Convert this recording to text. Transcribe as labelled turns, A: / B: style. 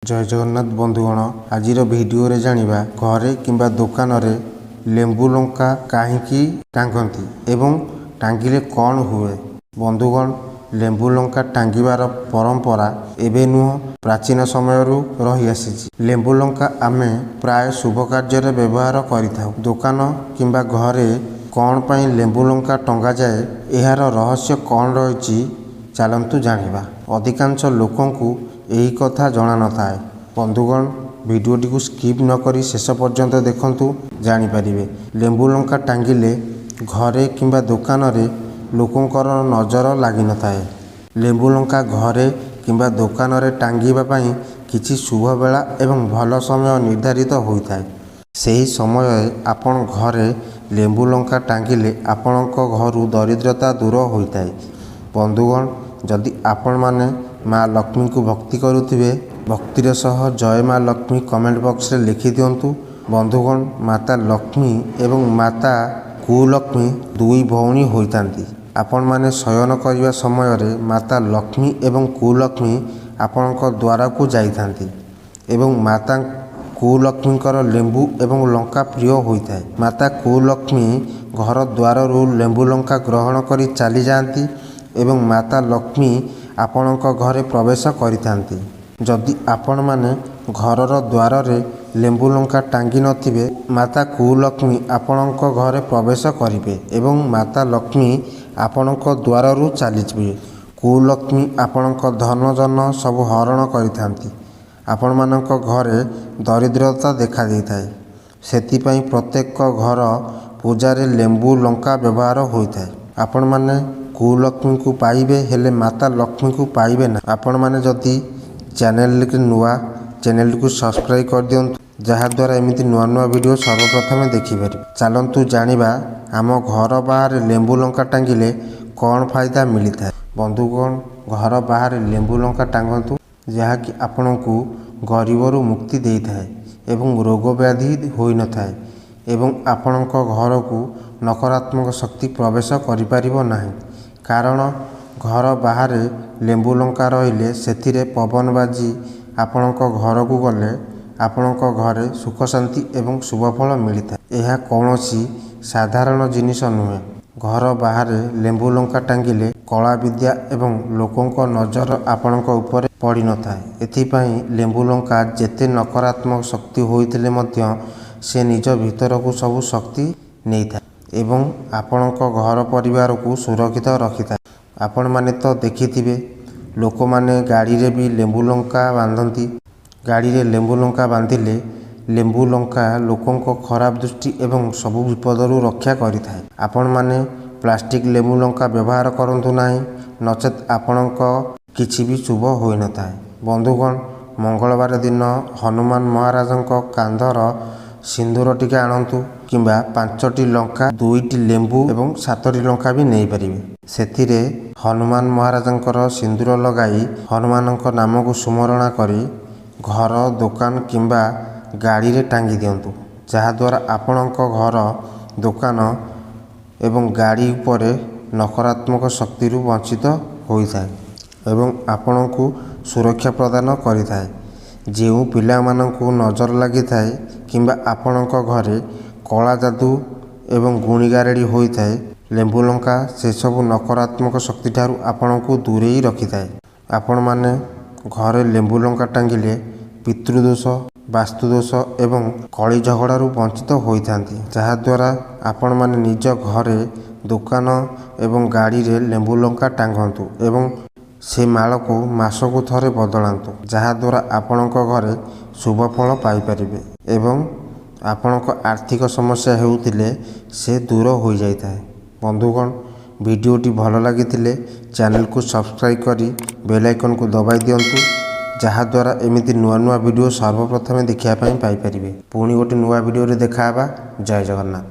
A: जय जगन्नाथ बंधुगण आज भिडियो रे जानिबा घरे किंबा दुकान रे लेंबू लंका काहींकी टांगती एवं टांगिले कौन हुए। बंधुगण लेंबू लंका टांगिबार परंपरा एबे नुह प्राचीन समय रही आसी। लेंबू लंका आमे प्राय शुभ कार्य रे व्यवहार करिथाउ। दुकान किंबा घरे कौन पाई लेंबू लंका टंगा जाए एहार रहस्य कौन रही चलतु जानिबा। अधिकांश लोकंकु यही कथा जना न थाए। बंधुगण भिडियोटी को स्किप न करी शेष पर्यंत देखंतु जानिपारिबे। लेंबू लंका टांगिले घरे किंबा दुकान रे लोकंकर नजर लगी न थाए। लेंबू लंका घरे किंबा दुकान रे टांगिबा पई किछि शुभ बेला एवं भल समय निर्धारित होइथाए। सेही समय आपण घरे लेंबू लंका टांगिले आपणक घरु दरिद्रता दूर होइथाए। बंधुगण जदि आपण माने माँ लक्ष्मी को भक्ति करुथिबे भक्तिर सह जय माँ लक्ष्मी कमेंट बॉक्स रे लिखि दियंतु। बंधुगण माता लक्ष्मी एवं माता कुलक्ष्मी दुई भौणी होइतांती। आपण माने शयन करिबा समय रे माता लक्ष्मी एवं कुलक्ष्मी आपणक द्वारा को जाइथांती एवं माता कुलक्ष्मीकर लेंबू एवं लंका प्रिय होइथाए। माता कुलक्ष्मी घर द्वार रु लेंबू लंका ग्रहण करी चली जाती एवं माता लक्ष्मी आपणक घरे प्रवेश करिथांती। जदि आपण माने घरर द्वार रे लेंबू लंका टांगी नथिबे माता कुलक्ष्मी आपणक घरे प्रवेश करिवे एवं माता लक्ष्मी आपणक द्वार रु चलीजिवे। कुलक्ष्मी आपणक धन जन सब हरण करिथांती। आपण मानक घरे दरिद्रता देखा देइथाए। सेतिपई प्रत्येक घर पूजा रे लेंबू लंका व्यवहार होइथाए। आपण माने कुलक्ष्मी को पाइबे हेले माता लक्ष्मी को पाइबे ना। आपण माने जदि चैनल के नुआ चैनल को सब्सक्राइब कर दियंतु जहाद्वारा एमिति नुआ नुआ वीडियो सर्वप्रथमे देखिपारे। चलतु जानिबा आम घर बाहर लेंबू लंका टांगिले कौन फायदा मिलता है। बंधुगण घर बाहर लेंबू लंका टांगतु जहाँकि आपणको गरीबरू मुक्ति देइथाए एवं रोग व्याधि होई न थाए एवं आपणक घर को नकारात्मक शक्ति प्रवेश करिपारिबो नाही। कारण घर बाहर लेंबू लंका रहिले सेथिरे पवन बाजी आपणक घर को गले आपणक घरे सुख शांति एवं शुभफल मिलता है। यह कौनसी साधारण जिनिस नुहे। घर बाहर लेंबू लंका टांगिले कला विद्या एवं लोकंक नजर आपणक ऊपर पड़ी न थाए। एथिपाई लेंबू लंका जेते नकारात्मक शक्ति होइतिले मध्य से निज भीतर को सब शक्ति नहीं था एवं आपणक घर परिवार को सुरक्षित रखि था। आपण माने तो देखिथिबे लोक माने गाड़ी रे भी लेंबू लंका बांधती। गाड़ी रे लेंबू लंका बांधिले लेंबू लंका लोकंक खराब दृष्टि एवं सबु विपदरू रक्षा करिथाए। आपण माने प्लास्टिक लेंबू लंका व्यवहार करंतु नाही नचेत आपणक किछि भी शुभ होई न थाए। बंधुगण मंगलवार दिन हनुमान महाराजंक कांधर सिंदूर टिके आणंतु किंबा 5टी लंका 2टी लेंबू एवं 7टी लंका भी नहीं पारिबे। सेथिरे हनुमान महाराजंकर सिंदूर लगाई हनुमानंक नाम को सुमरणा करी घर दुकान किंबा गाड़ी रे टांगी दियंतु जहाद्वारा आपणक घर दुकान एवं गाड़ी उपरे नकारात्मक शक्ति वंचित होइथाए एवं आपणको सुरक्षा प्रदान करिथाए। जेउ पिला मानंकु नजर लगी थाए किंबा आपणक घरे कला जादू एवं गुणीगारेड़ी होइथाए लेंबू लंका से सबु नकारात्मक शक्ति ठारू आपणको दूरेई रखिथाए। आपण माने घरे लेंबू लंका टांगिले पितृदोष वास्तुदोष एवं कली झगड़ारू वंचित होइथांती जहाद्वारा आपण माने निज घरे दुकान एवं गाड़ी रे लेंबू लंका टांगंतु एवं से माल को मासकु थरे बदलांतु जहाद्वारा आपणक घरे शुभ फल पाइपारिबे एवं आपणक आर्थिक समस्या हेउतिले से दूर हो जाइथाए। बंधुगण वीडियोटी भल लागिथिले चैनल को सब्सक्राइब करी बेल आइकन को दबाई दियंतु जहाद्वारा एमिति नुआ नुआ वीडियो सर्वप्रथमे देखिया पाई पाइपारिबे। पुणी गोटे नुआ वीडियो रे देखाबा। जय जगन्नाथ।